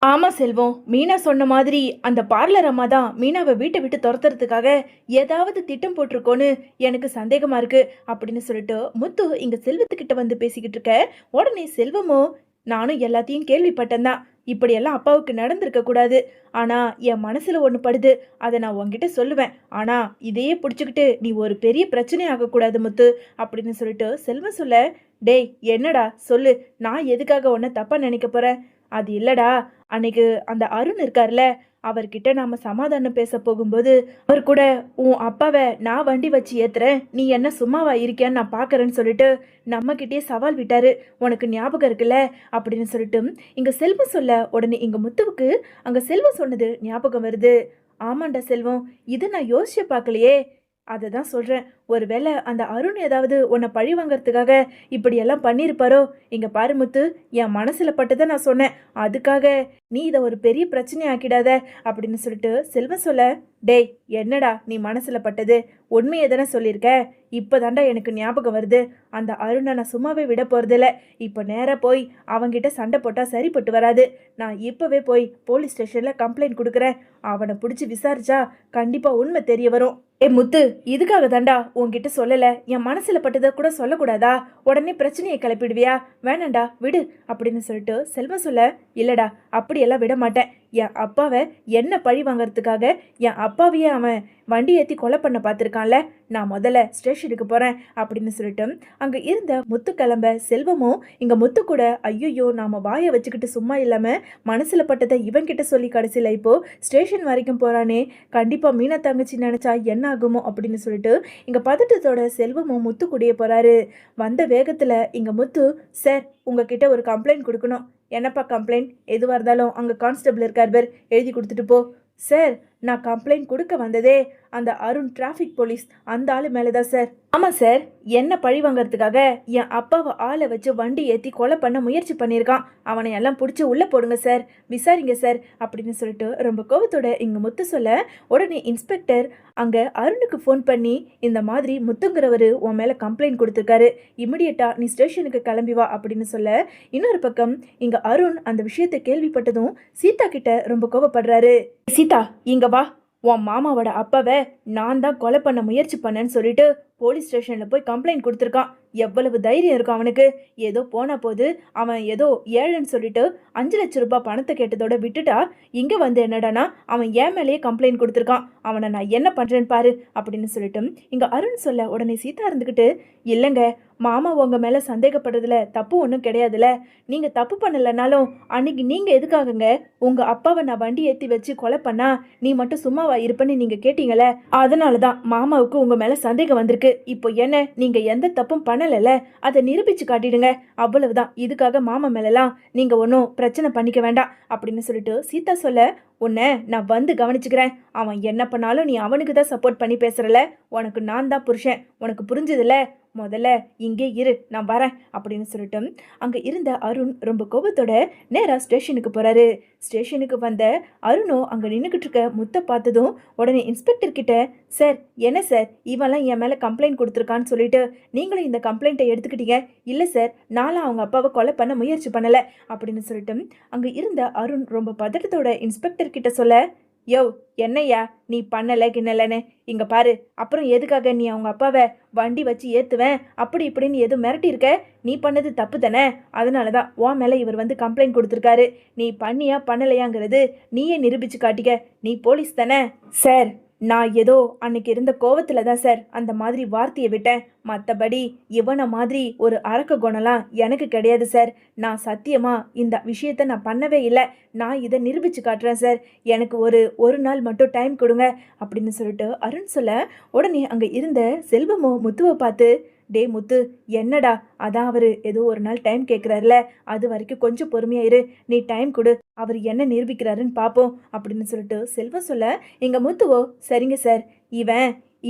ஆமா செல்வம். மீனா சொன்ன மாதிரி அந்த பார்லர் அம்மா தான் மீனாவ வீட்ட விட்டு தொரத்துறதுக்காக ஏதாவது திட்டம் போட்டிருக்கோன்னு எனக்கு சந்தேகமா இருக்கு அப்படின்னு சொல்லிட்டு முத்து இங்க செல்வத்துக்கிட்ட வந்து பேசிக்கிட்டு இருக்க. உடனே செல்வமும் நானும் எல்லாத்தையும் கேள்விப்பட்டேன் தான். இப்படியெல்லாம் அப்பாவுக்கு நடந்திருக்க கூடாது. ஆனா என் மனசுல ஒண்ணு படுது. அதை நான் உன்கிட்ட சொல்லுவேன். ஆனா இதையே புடிச்சுக்கிட்டு நீ ஒரு பெரிய பிரச்சனை ஆகக்கூடாது முத்து அப்படின்னு சொல்லிட்டு செல்வம் சொல்ல, டேய் என்னடா சொல்லு. நான் எதுக்காக உன்னை தப்பா நினைக்க போறேன்? அது இல்லடா, அன்னைக்கு அந்த அருண் இருக்கார்ல, அவர்கிட்ட நாம சமாதானம் பேச போகும்போது அவர் கூட உன் அப்பாவை நான் வண்டி வச்சு ஏத்துறேன், நீ என்ன சும்மாவா இருக்கியான்னு நான் பார்க்கறேன்னு சொல்லிட்டு நம்மகிட்டயே சவால் விட்டாரு. உனக்கு ஞாபகம் இருக்குல்ல அப்படின்னு சொல்லிட்டு இங்க செல்வம் சொல்ல, உடனே இங்க முத்துவுக்கு அங்க செல்வம் சொன்னது ஞாபகம் வருது. ஆமாண்டா செல்வம், இதை நான் யோசிச்சு பார்க்கலையே. அதை தான் சொல்றேன். ஒருவேளை அந்த அருண் ஏதாவது உன்னை பழி வாங்கறதுக்காக இப்படியெல்லாம் பண்ணியிருப்பாரோ. இங்க பாரு முத்து, என் மனசுல பட்டதை நான் சொன்னேன். அதுக்காக நீ இதை ஒரு பெரிய பிரச்சனை ஆக்கிடாத அப்படின்னு சொல்லிட்டு செல்வம் சொல்ல, டேய் என்னடா நீ மனசுல பட்டது? உண்மையை தானே சொல்லியிருக்க. இப்போதாண்டா எனக்கு ஞாபகம் வருது. அந்த அருணை நான் சும்மாவே விட போறதில்ல. இப்போ நேராக போய் அவங்கிட்ட சண்டை போட்டால் சரிப்பட்டு வராது. நான் இப்போவே போய் போலீஸ் ஸ்டேஷனில் கம்ப்ளைண்ட் கொடுக்குறேன். அவனை பிடிச்சி விசாரிச்சா கண்டிப்பாக உண்மை தெரிய வரும். ஏ முத்து, இதுக்காக தாண்டா உன்கிட்ட சொல்லல. என் மனசுல பட்டதை கூட சொல்லக்கூடாதா? உடனே பிரச்சனையை கிளப்பிடுவியா? வேணாண்டா விடு அப்படின்னு சொல்லிட்டு செல்வம் சொல்ல, இல்லடா அப்படியெல்லாம் விட மாட்டேன். என் அப்பாவை என்ன பழி வாங்கறதுக்காக என் அப்பாவையே அவன் வண்டி ஏற்றி கொலை பண்ண பார்த்துருக்கான்ல. நான் முதல்ல ஸ்டேஷனுக்கு போகிறேன் அப்படின்னு சொல்லிட்டு அங்கே இருந்த முத்து கிளம்ப செல்வமும் இங்கே முத்து கூட ஐயோ நாம வாயை வச்சுக்கிட்டு சும்மா இல்லாமல் மனசில் பட்டதை இவன்கிட்ட சொல்லி கடைசியில் இப்போது ஸ்டேஷன் வரைக்கும் போகிறானே, கண்டிப்பாக மீனா தங்கச்சி நினச்சா என்ன ஆகுமோ அப்படின்னு சொல்லிட்டு இங்கே பதட்டத்தோட செல்வமும் முத்து கூடிய போகிறாரு. வந்த வேகத்தில் இங்கே முத்து, சார் உங்ககிட்ட ஒரு கம்ப்ளைண்ட் கொடுக்கணும். என்னப்பா கம்ப்ளைண்ட்? எதுவாக இருந்தாலும் அங்கே கான்ஸ்டபிள் இருக்கார் பேர், எழுதி கொடுத்துட்டு போ. சார் நான் கம்ப்ளைண்ட் கொடுக்க வந்ததே அந்த அருண் டிராஃபிக் போலீஸ் அந்த ஆளு மேலே தான் சார். ஆமாம் சார், என்ன பழி வாங்கறதுக்காக என் அப்பாவை ஆளை வச்சு வண்டி ஏற்றி கொலை பண்ண முயற்சி பண்ணியிருக்கான். அவனை எல்லாம் பிடிச்சி உள்ளே போடுங்க சார், விசாரிங்க சார் அப்படின்னு சொல்லிட்டு ரொம்ப கோபத்தோட இங்கே முத்து சொல்ல, உடனே இன்ஸ்பெக்டர் அங்கே அருணுக்கு ஃபோன் பண்ணி இந்த மாதிரி முத்துங்கிறவர் உன் மேலே கம்ப்ளைண்ட் கொடுத்துருக்காரு, இமிடியட்டாக நீ ஸ்டேஷனுக்கு கிளம்பி வா அப்படின்னு சொல்ல, இன்னொரு பக்கம் இங்கே அருண் அந்த விஷயத்தை கேள்விப்பட்டதும் சீதா கிட்ட ரொம்ப கோபப்படுறாரு. சீதா இங்க வா, உன் மாமாவோட அப்பாவை நான் தான் கொலை பண்ண முயற்சி பண்ணேன்னு சொல்லிட்டு போலீஸ் ஸ்டேஷனில் போய் கம்ப்ளைண்ட் கொடுத்துருக்கான். எவ்வளவு தைரியம் இருக்கும் அவனுக்கு? ஏதோ போன போது அவன் ஏதோ ஏழைன்னு சொல்லிட்டு 5 லட்சம் ரூபாய் பணத்தை கேட்டதோட விட்டுட்டா, இங்கே வந்து என்னடானா அவன் ஏன் மேலேயே கம்ப்ளைண்ட் கொடுத்துருக்கான். அவனை நான் என்ன பண்ணுறேன்னு பாரு அப்படின்னு சொல்லிட்டு இங்கே அருண் சொல்ல, உடனே சீதா இருந்துக்கிட்டு, இல்லைங்க மாமா உங்கள் மேலே சந்தேகப்படுறதுல தப்பு ஒன்றும் கிடையாதுல்ல. நீங்கள் தப்பு பண்ணலைனாலும் அன்னைக்கு நீங்கள் எதுக்காகங்க உங்கள் அப்பாவை நான் வண்டி ஏற்றி வச்சு கொலை பண்ணா நீ மட்டும் சும்மாவா இருப்பேன்னு நீங்கள் கேட்டீங்களே, அதனால தான் மாமாவுக்கு உங்கள் மேலே சந்தேகம் வந்திருக்கு. இப்போ என்ன, நீங்க எந்த தப்பும் பண்ணல, அதை நிரூபிச்சு காட்டிடுங்க, அவ்வளவுதான். இதுக்காக மாமா மேலலாம் நீங்க ஒன்றும் பிரச்சனை பண்ணிக்க வேண்டாம் அப்படின்னு சொல்லிட்டு சீதா சொல்ல, உன்னை நான் வந்து கவனிச்சுக்கிறேன். அவன் என்ன பண்ணாலும் நீ அவனுக்கு தான் சப்போர்ட் பண்ணி பேசுறல. உனக்கு நான் தான் புருஷன், உனக்கு புரிஞ்சதில்ல. முதல்ல இங்கே இரு, நான் வரேன் அப்படின்னு சொல்லிட்டு அங்கே இருந்த அருண் ரொம்ப கோபத்தோட நேராக ஸ்டேஷனுக்கு போகிறாரு. ஸ்டேஷனுக்கு வந்த அருணோ அங்கே நின்றுக்கிட்டு இருக்க முத்தை பார்த்ததும் உடனே இன்ஸ்பெக்டர் கிட்ட, சார் என்ன சார் இவெல்லாம் என் மேலே கம்ப்ளைண்ட் கொடுத்துருக்கான்னு சொல்லிட்டு நீங்களும் இந்த கம்ப்ளைண்ட்டை எடுத்துக்கிட்டீங்க? இல்லை சார், நானும் அவங்க அப்பாவை கொலை பண்ண முயற்சி பண்ணலை அப்படின்னு சொல்லிட்டு அங்கே இருந்த அருண் ரொம்ப பதட்டத்தோட இன்ஸ்பெக்டர் கிட்ட சொல்ல, யோ என்னையா நீ பண்ணலை கிண்ணலன்னு இங்கே பாரு, அப்புறம் எதுக்காக நீ அவங்க அப்பாவை வண்டி வச்சு ஏற்றுவேன் அப்படி இப்படின்னு எதுவும் மிரட்டியிருக்க? நீ பண்ணது தப்பு தானே, அதனால தான் உன் மேலே இவர் வந்து கம்ப்ளைண்ட் கொடுத்துருக்காரு. நீ பண்ணியா பண்ணலையாங்கிறது நீயே நிரூபிச்சு காட்டிக்க, நீ போலீஸ் தானே. சார் நான் ஏதோ அன்னைக்கு இருந்த கோவத்தில் தான் சார் அந்த மாதிரி வார்த்தையை விட்டேன். மற்றபடி இவனை மாதிரி ஒரு அரக்க குணம்லாம் எனக்கு கிடையாது சார். நான் சத்தியமாக இந்த விஷயத்தை நான் பண்ணவே இல்லை. நான் இதை நிரூபித்து காட்டுறேன் சார். எனக்கு ஒரு நாள் மட்டும் டைம் கொடுங்க அப்படின்னு சொல்லிட்டு அருண் சொல்ல, உடனே அங்கே இருந்த செல்வமோ முத்துவை பார்த்து, டே முத்து என்னடா, அதான் அவர் ஏதோ ஒரு நாள் டைம் கேட்குறாருல, அது வரைக்கும் கொஞ்சம் பொறுமையாயிரு, நீ டைம் கொடு, அவர் என்ன நிரூபிக்கிறாருன்னு பார்ப்போம் அப்படின்னு சொல்லிட்டு செல்வம் சொல்ல, எங்கள் முத்துவோ சரிங்க சார்,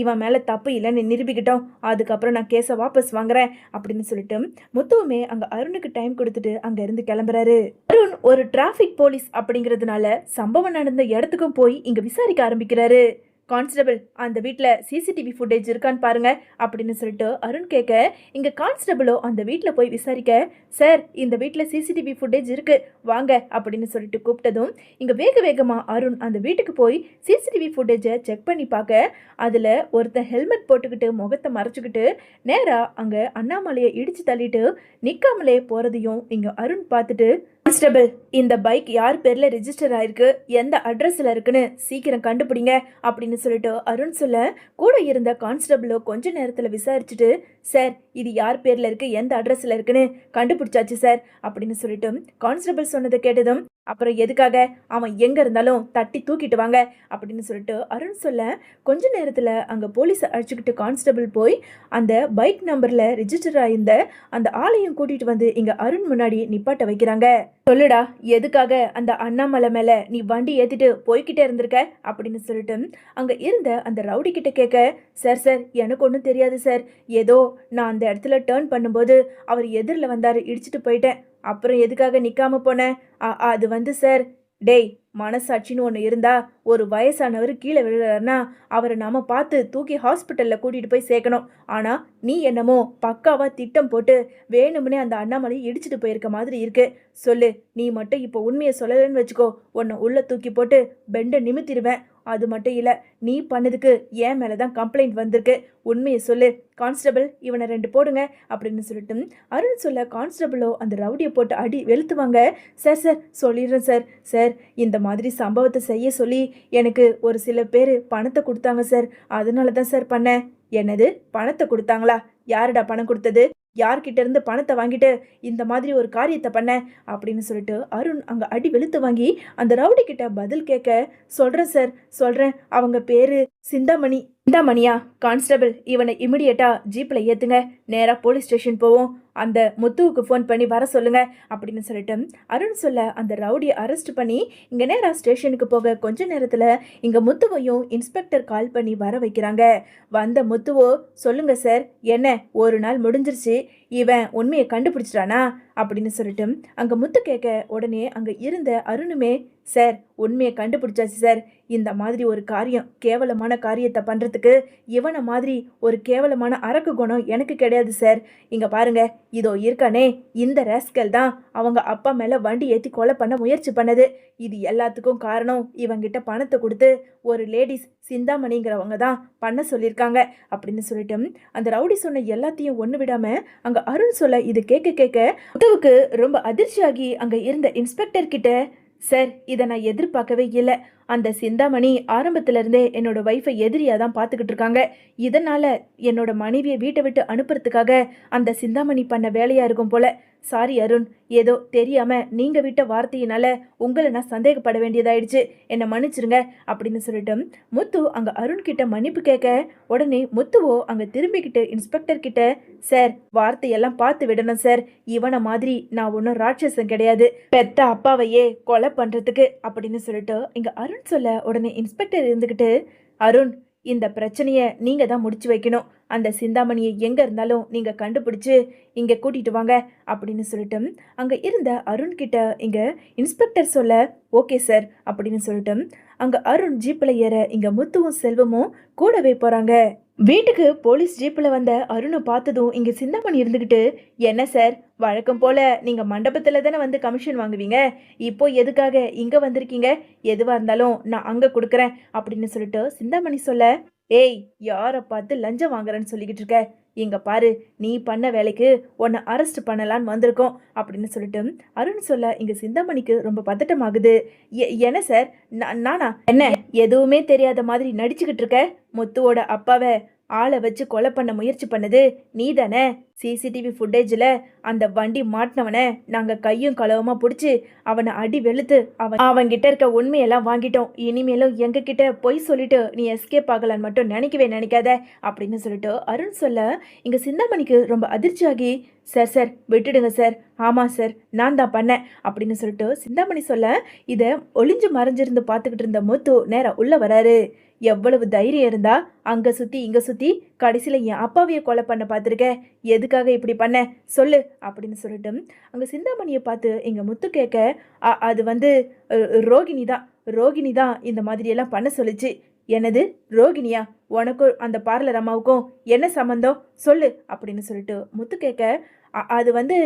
இவன் மேலே தப்பு இல்லைன்னு நிரூபிக்கிட்டோம், அதுக்கப்புறம் நான் கேஸை வாபஸ் வாங்குறேன் அப்படின்னு சொல்லிட்டு முத்துவுமே அங்கே அருணுக்கு டைம் கொடுத்துட்டு அங்கேருந்து கிளம்புறாரு. அருண் ஒரு டிராஃபிக் போலீஸ் அப்படிங்கிறதுனால சம்பவம் நடந்த இடத்துக்கும் போய் இங்கே விசாரிக்க ஆரம்பிக்கிறாரு. கான்ஸ்டபிள், அந்த வீட்ல சிசிடிவி ஃபுட்டேஜ் இருக்கான்னு பாருங்க அப்படின்னு சொல்லிட்டு அருண் கேட்க, இங்க கான்ஸ்டபிளோ அந்த வீட்ல போய் விசாரிக்க, சார் இந்த வீட்ல சிசிடிவி ஃபுட்டேஜ் இருக்கு வாங்க அப்படின்னு சொல்லிட்டு கூப்பிட்டதும் இங்க வேக வேகமா அருண் அந்த வீட்டுக்கு போய் சிசிடிவி ஃபுட்டேஜை செக் பண்ணி பார்க்க, அதுல ஒருத்தன் ஹெல்மெட் போட்டுக்கிட்டு முகத்தை மறைச்சுக்கிட்டு நேரா அங்க அண்ணாமலையை இடிச்சு தள்ளிட்டு நிக்காமலே போறதையும் இங்க அருண் பார்த்துட்டு, கான்ஸ்டபிள் இந்த பைக் யார் பேர்ல ரெஜிஸ்டர் ஆயிருக்கு, எந்த அட்ரஸ்ல இருக்குன்னு சீக்கிரம் கண்டுபிடிங்க அப்படின்னு சொல்லிட்டு அருண் சொல்ல, கூட இருந்த கான்ஸ்டபிளோ கொஞ்ச நேரத்துல விசாரிச்சுட்டு, சார் இது யார் பேர்ல இருக்கு, எந்த அட்ரஸ்ல இருக்குன்னு கண்டுபிடிச்சாச்சு சார் அப்படின்னு சொல்லிட்டு கான்ஸ்டபிள் சொன்னதை கேட்டதும், அப்புறம் எதுக்காக அவன் எங்க இருந்தாலும் தட்டி தூக்கிட்டு வாங்க அப்படின்னு சொல்லிட்டு அருண் சொல்ல, கொஞ்ச நேரத்துல அங்க போலீஸ் அழைச்சிக்கிட்டு கான்ஸ்டபிள் போய் அந்த பைக் நம்பர்ல ரெஜிஸ்டர் ஆயிருந்த அந்த ஆளையும் கூட்டிட்டு வந்து இங்க அருண் முன்னாடி நிப்பாட்ட வைக்கிறாங்க. சொல்லுடா, எதுக்காக அந்த அண்ணாமலை மேல நீ வண்டி ஏத்திட்டு போய்கிட்டே இருந்திருக்க அப்படின்னு சொல்லிட்டு அங்க இருந்த அந்த ரவுடி கிட்ட கேட்க, சார் சார் எனக்கு ஒன்றும் தெரியாது சார், ஏதோ நான் அந்த இடத்துல டேர்ன் பண்ணும்போது அவர் எதிரில் வந்தாரு, இடிச்சிட்டு போயிட்டேன், அப்புறம் எதுக்காக நிக்காம போனேன், அது வந்து சார், டேய் மனசாட்சின்னு ஒன்று இருந்தா ஒரு வயசானவர் கீழே விழுறாருன்னா அவரை நாம பார்த்து தூக்கி ஹாஸ்பிட்டலில் கூட்டிகிட்டு போய் சேர்க்கணும். ஆனால் நீ என்னமோ பக்காவாக திட்டம் போட்டு வேணும்னே அந்த அண்ணாமலையை இடிச்சிட்டு போயிருக்க மாதிரி இருக்கு. சொல்லு, நீ மட்டும் இப்போ உண்மையை சொல்லலைன்னு வச்சுக்கோ, உன்னை உள்ளே தூக்கி போட்டு பெண்டை நிமித்திடுவேன். அது மட்டும் இல்லை, நீ பண்ணதுக்கு என் மேலே தான் கம்ப்ளைண்ட் வந்திருக்கு, உண்மையை சொல்லு. கான்ஸ்டபிள் இவனை 2 போடுங்க அப்படின்னு சொல்லிட்டு அருண் சொல்ல, கான்ஸ்டபிளோ அந்த ரவுடியை போட்டு அடி வெளுத்துவாங்க. சார் சார் சொல்லிடுறேன் சார், சார் இந்த மாதிரி சம்பவத்தை செய்ய சொல்லி எனக்கு ஒரு சில பேர் பணத்தை கொடுத்தாங்க சார், அதனால தான் சார் பண்ணேன். என்னது பணத்தை கொடுத்தாங்களா? யாருடா பணம் கொடுத்தது? யார்கிட்ட இருந்து பணத்தை வாங்கிட்டு இந்த மாதிரி ஒரு காரியத்தை பண்ண அப்படின்னு சொல்லிட்டு அருண் அங்கே அடி வெளுத்து வாங்கி அந்த ரவுடி கிட்ட பதில் கேட்க, சொல்கிறேன் சார் சொல்கிறேன், அவங்க பேர் சிந்தாமணி. சிந்தாமணியா? கான்ஸ்டபிள் இவனை இமிடியேட்டா ஜீப்பில் ஏற்றுங்க, நேராக போலீஸ் ஸ்டேஷன் போவோம், அந்த முத்துவுக்கு ஃபோன் பண்ணி வர சொல்லுங்க அப்படின்னு சொல்லிட்டு அருண் சொல்ல, அந்த ரவுடியை அரெஸ்ட் பண்ணி இங்கே நேராக ஸ்டேஷனுக்கு போக கொஞ்ச நேரத்தில் இங்கே முத்துவையும் இன்ஸ்பெக்டர் கால் பண்ணி வர வைக்கிறாங்க. வந்த முத்துவோ, சொல்லுங்க சார், என்ன ஒரு நாள் முடிஞ்சிருச்சு, இவன் உண்மையை கண்டுபிடிச்சிட்டானா அப்படின்னு சொல்லிட்டு அங்கே முத்து கேட்க, உடனே அங்கே இருந்த அருணுமே, சார் உண்மையை கண்டுபிடிச்சாச்சு சார், இந்த மாதிரி ஒரு காரியம் கேவலமான காரியத்தை பண்ணுறதுக்கு இவனை மாதிரி ஒரு கேவலமான அரக்கு குணம் எனக்கு கிடையாது சார். இங்கே பாருங்க, இதோ இருக்கானே இந்த ரேஸ்கல் தான் அவங்க அப்பா மேலே வண்டி ஏற்றி கொலை பண்ண முயற்சி பண்ணது. இது எல்லாத்துக்கும் காரணம் இவங்கிட்ட பணத்தை கொடுத்து ஒரு லேடிஸ் சிந்தாமணிங்கிறவங்க தான் பண்ண சொல்லியிருக்காங்க அப்படின்னு சொல்லிட்டு அந்த ரவுடி சொன்ன எல்லாத்தையும் ஒன்று விடாமல் அங்கே அருண் சொல்ல, இது கேட்க கேட்க முத்துவுக்கு ரொம்ப அதிர்ச்சியாகி அங்கே இருந்த இன்ஸ்பெக்டர் கிட்ட, சார் இதை நான் எதிர்பார்க்கவே இல்லை, அந்த சிந்தாமணி ஆரம்பத்திலேருந்தே என்னோட ஒய்ஃபை எதிரியாக தான் பார்த்துக்கிட்டு இருக்காங்க, இதனால் என்னோட மனைவியை வீட்டை விட்டு அனுப்புறதுக்காக அந்த சிந்தாமணி பண்ண வேலையாக இருக்கும் போல. சாரி அருண், ஏதோ தெரியாமல் நீங்கள் விட்ட வார்த்தையினால உங்களை நான் சந்தேகப்பட வேண்டியதாயிடுச்சு, என்னை மன்னிச்சிருங்க அப்படின்னு சொல்லிட்டு முத்து அங்கே அருண் கிட்ட மன்னிப்பு கேட்க, உடனே முத்துவோ அங்கே திரும்பிக்கிட்டு இன்ஸ்பெக்டர் கிட்ட, சார் வார்த்தையெல்லாம் பார்த்து விடணும் சார், இவனை மாதிரி நான் ஒன்றும் ராட்சசம் கிடையாது, பெத்த அப்பாவையே கொலை பண்ணுறதுக்கு அப்படின்னு சொல்லிட்டு இங்கே அருண் சொல்ல, உடனே இன்ஸ்பெக்டர் இருந்துக்கிட்டு, அருண் இந்த பிரச்சனையை நீங்கள் தான் முடிச்சு வைக்கணும், அந்த சிந்தாமணியை எங்கே இருந்தாலும் நீங்கள் கண்டுபிடிச்சி இங்கே கூட்டிகிட்டு வாங்க அப்படின்னு சொல்லிட்டு அங்கே இருந்த அருண் கிட்ட இங்கே இன்ஸ்பெக்டர் சொல்ல, ஓகே சார் அப்படின்னு சொல்லிட்டு அங்கே அருண் ஜீப்பில் ஏற இங்கே முத்துவும் செல்வமும் கூடவே போகிறாங்க. வீட்டுக்கு போலீஸ் ஜீப்பில் வந்த அருணை பார்த்ததும் இங்கே சிந்தாமணி இருந்துக்கிட்டு, என்ன சார் வழக்கம் போல் நீங்கள் மண்டபத்தில் தானே வந்து கமிஷன் வாங்குவீங்க, இப்போ எதுக்காக இங்கே வந்திருக்கீங்க, எதுவாக இருந்தாலும் நான் அங்கே கொடுக்குறேன் அப்படின்னு சொல்லிட்டு சிந்தாமணி சொல்ல, ஏய் யாரை பார்த்து லஞ்சம் வாங்குறேன்னு சொல்லிக்கிட்டு இருக்க, இங்கே பாரு நீ பண்ண வேலைக்கு உன்னை அரெஸ்ட் பண்ணலான்னு வந்திருக்கோம் அப்படின்னு சொல்லிட்டு அருண் சொல்ல, இங்கே சிந்தாமணிக்கு ரொம்ப பதட்டமாகுது. என்ன சார் நானா, என்ன எதுவுமே தெரியாத மாதிரி நடிச்சுக்கிட்டு இருக்க, முத்துவோட அப்பாவை ஆளை வச்சு கொலை பண்ண முயற்சி பண்ணது நீ தானே, சிசிடிவி ஃபுட்டேஜில் அந்த வண்டி மாட்டினவனை நாங்கள் கையும் களவுமா பிடிச்சி அவனை அடி வெளுத்து அவன்கிட்ட இருக்க உண்மையெல்லாம் வாங்கிட்டோம், இனிமேலும் எங்ககிட்ட பொய் சொல்லிட்டு நீ எஸ்கேப் ஆகலான்னு மட்டும் நினைக்கவே நினைக்காத அப்படின்னு சொல்லிட்டு அருண் சொல்ல, இங்கே சிந்தாமணிக்கு ரொம்ப அதிர்ச்சியாகி, சார் சார் விட்டுடுங்க சார், ஆமாம் சார் நான் தான் பண்ணேன் அப்படின்னு சொல்லிட்டு சிந்தாமணி சொல்ல, இதை ஒளிஞ்சு மறைஞ்சிருந்து பார்த்துக்கிட்டு இருந்த முத்து நேராக உள்ளே வராரு. எவ்வளவு தைரியம் இருந்தா அங்கே சுற்றி இங்கே சுற்றி கடைசியில் என் அப்பாவையை கொலை பண்ண பார்த்துருக்க, எதுக்காக இப்படி பண்ண சொல்லு அப்படின்னு சொல்லிட்டு அங்கே சிந்தாமணியை பார்த்து எங்கள் முத்து கேட்க, அது வந்து ரோகிணி தான் இந்த மாதிரியெல்லாம் பண்ண சொல்லிச்சு. என்னது ரோகிணியா? உனக்கும் அந்த பார்லர் அம்மாவுக்கும் என்ன சம்மந்தம் சொல்லு அப்படின்னு சொல்லிட்டு முத்து கேட்க, அது வந்து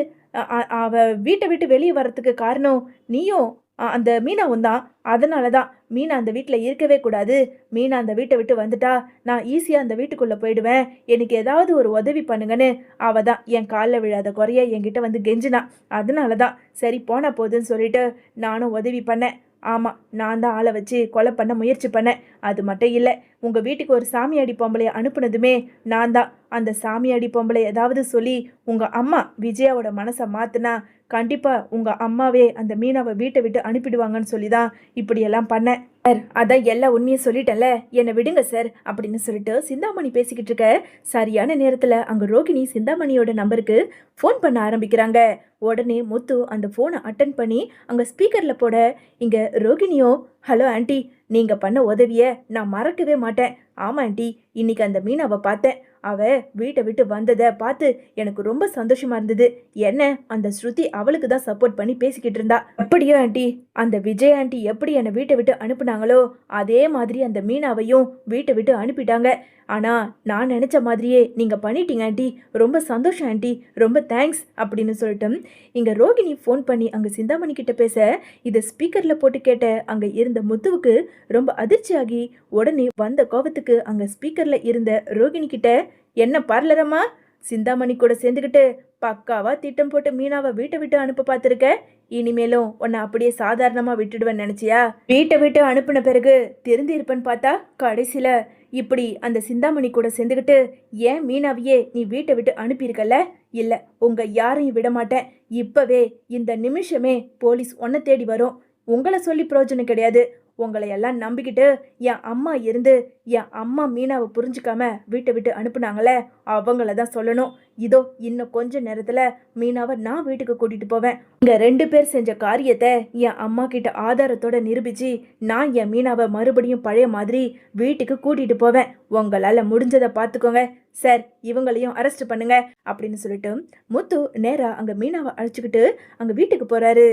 அவ வீட்டை விட்டு வெளியே வர்றதுக்கு காரணம் நீயும் அந்த மீனாவும் தான். அதனால தான் மீனா அந்த வீட்டில் இருக்கவே கூடாது. மீனா அந்த வீட்டை விட்டு வந்துட்டா நான் ஈஸியாக அந்த வீட்டுக்குள்ளே போயிடுவேன். எனக்கு ஏதாவது ஒரு உதவி பண்ணுங்கன்னு அவ தான் என் காலில் விழாத குறைய என்கிட்ட வந்து கெஞ்சினா. அதனால தான் சரி போனா போதுன்னு சொல்லிட்டு நானும் உதவி பண்ணேன். ஆமாம், நான் தான் ஆளை வச்சு கொலை பண்ண முயற்சி பண்ணேன். அது மட்டும் இல்லை, உங்கள் வீட்டுக்கு ஒரு சாமியாடி பொம்பளையை அனுப்புனதுமே நான் தான். அந்த சாமியாடி பொம்பளை ஏதாவது சொல்லி உங்கள் அம்மா விஜயாவோட மனசை மாற்றினா கண்டிப்பாக உங்கள் அம்மாவே அந்த மீனாவை வீட்டை விட்டு அனுப்பிடுவாங்கன்னு சொல்லி தான் இப்படியெல்லாம் பண்ணேன் சார். அதான் எல்லா உண்மையை சொல்லிட்டேன்ல, என்னை விடுங்க சார் அப்படின்னு சொல்லிட்டு சிந்தாமணி பேசிக்கிட்டு இருக்க சரியான நேரத்தில் அங்கே ரோகிணி சிந்தாமணியோட நம்பருக்கு ஃபோன் பண்ண ஆரம்பிக்கிறாங்க. உடனே முத்து அந்த ஃபோனை அட்டன் பண்ணி அங்கே ஸ்பீக்கரில் போட, இங்கே ரோகிணியோ, ஹலோ ஆண்டி, நீங்கள் பண்ண உதவியை நான் மறக்கவே மாட்டேன். ஆமாம் ஆண்டி, இன்னைக்கு அந்த மீனாவை பார்த்தேன். அவ வீட்டை விட்டு வந்ததை பார்த்து எனக்கு ரொம்ப சந்தோஷமா இருந்தது. என்ன அந்த ஸ்ருதி அவளுக்கு தான் சப்போர்ட் பண்ணி பேசிக்கிட்டு இருந்தா. அப்படியோ ஆண்டி, அந்த விஜய் ஆண்டி எப்படி என்னை வீட்டை விட்டு அனுப்புனாங்களோ அதே மாதிரி அந்த மீனாவையும் வீட்டை விட்டு அனுப்பிட்டாங்க. ஆனால் நான் நினச்ச மாதிரியே நீங்கள் பண்ணிட்டீங்க ஆண்டி, ரொம்ப சந்தோஷம் ஆண்டி, ரொம்ப தேங்க்ஸ் அப்படின்னு சொல்லிட்டு இங்கே ரோகிணி ஃபோன் பண்ணி அங்கே சிந்தாமணி கிட்ட பேச, இதை ஸ்பீக்கரில் போட்டு கேட்ட அங்கே இருந்த முத்துவுக்கு ரொம்ப அதிர்ச்சியாகி உடனே வந்த கோபத்துக்கு அங்கே ஸ்பீக்கரில் இருந்த ரோகிணி கிட்ட, என்ன பார்லரம்மா, சிந்தாமணி கூட சேர்ந்துக்கிட்டு பக்காவா திட்டம் போட்டு மீனாவை வீட்டை விட்டு அனுப்ப பார்த்துருக்க. இனிமேலும் உன்னை அப்படியே சாதாரணமாக விட்டுடுவேன்னு நினச்சியா? வீட்டை விட்டு அனுப்பின பிறகு திருந்தி இருப்பேன்னு பார்த்தா கடைசியில் இப்படி அந்த சிந்தாமணி கூட சேர்ந்துக்கிட்டு ஏன் மீனாவையே நீ வீட்டை விட்டு அனுப்பியிருக்கல? இல்லை, உங்கள் யாரையும் விட மாட்டேன். இப்போவே இந்த நிமிஷமே போலீஸ் உன்னை தேடி வரும். உங்களை சொல்லி பிரயோஜனம் கிடையாது. உங்களை எல்லாம் நம்பிக்கிட்டு என் அம்மா இருந்து என் அம்மா மீனாவை புரிஞ்சுக்காம வீட்டை விட்டு அனுப்புனாங்களே, அவங்கள தான் சொல்லணும். இதோ இன்னும் கொஞ்ச நேரத்தில் மீனாவை நான் வீட்டுக்கு கூட்டிகிட்டு போவேன். இங்கே 2 பேர் செஞ்ச காரியத்தை என் அம்மா கிட்ட ஆதாரத்தோட நிரூபித்து நான் என் மீனாவை மறுபடியும் பழைய மாதிரி வீட்டுக்கு கூட்டிகிட்டு போவேன். உங்களால் முடிஞ்சதை பார்த்துக்கோங்க சார், இவங்களையும் அரெஸ்ட் பண்ணுங்க அப்படின்னு சொல்லிட்டு முத்து நேராக அங்கே மீனாவை அழைச்சிக்கிட்டு அங்கே வீட்டுக்கு போகிறாரு.